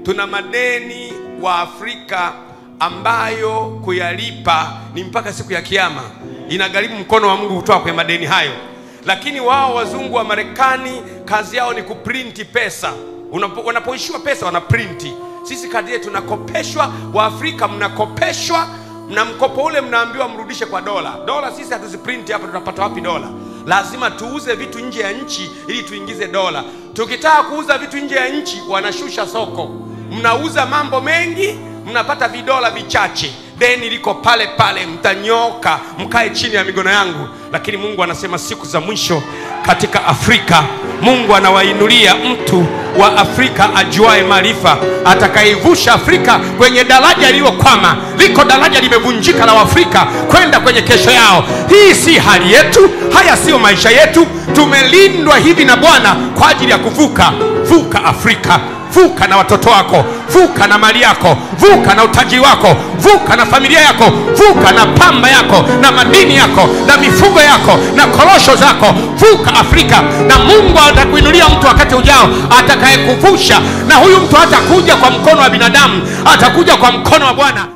Tuna madeni wa Afrika ambayo kuyalipa ni mpaka siku ya kiyama. Inagharimu mkono wa Mungu kutoa kwa madeni hayo. Lakini wao wazungu wa Marekani kazi yao ni kuprinti pesa. Wanapoishiwa pesa wanaprinti. Sisi kadri yetu tunakopeshwa. Wa Afrika mnakopeshwa, na mkopo ule mnaambiwa mrudishe kwa dola. Dola sisi hatuziprinti hapa, tutapata wapi dola? Lazima tuuze vitu nje ya nchi ili tuingize dola. Tukitaka kuuza vitu nje ya nchi wanashusha soko. Mnauza mambo mengi, mnapata vidola vichache. Deni liko pale pale, mtanyoka, mkae chini ya mikono yangu. Lakini Mungu anasema siku za mwisho katika Afrika, Mungu anawainulia mtu wa Afrika ajuae maarifa, atakaivusha Afrika kwenye daraja lililokwama. Liko daraja limevunjika la Afrika kwenda kwenye kesho yao. Hii si hali yetu, haya sio maisha yetu. Tumelindwa hivi na Bwana kwa ajili ya kuvuka. Vuka Afrika, vuka na watoto wako, vuka na mali yako, vuka na utajiri wako, vuka na familia yako, vuka na pamba yako na madini yako na mifugo yako na korosho zako. Vuka Afrika, na Mungu atakuinulia mtu wakati ujao atakayekuvusha. Na huyu mtu hatakuja kwa mkono wa binadamu, atakuja kwa mkono wa Bwana.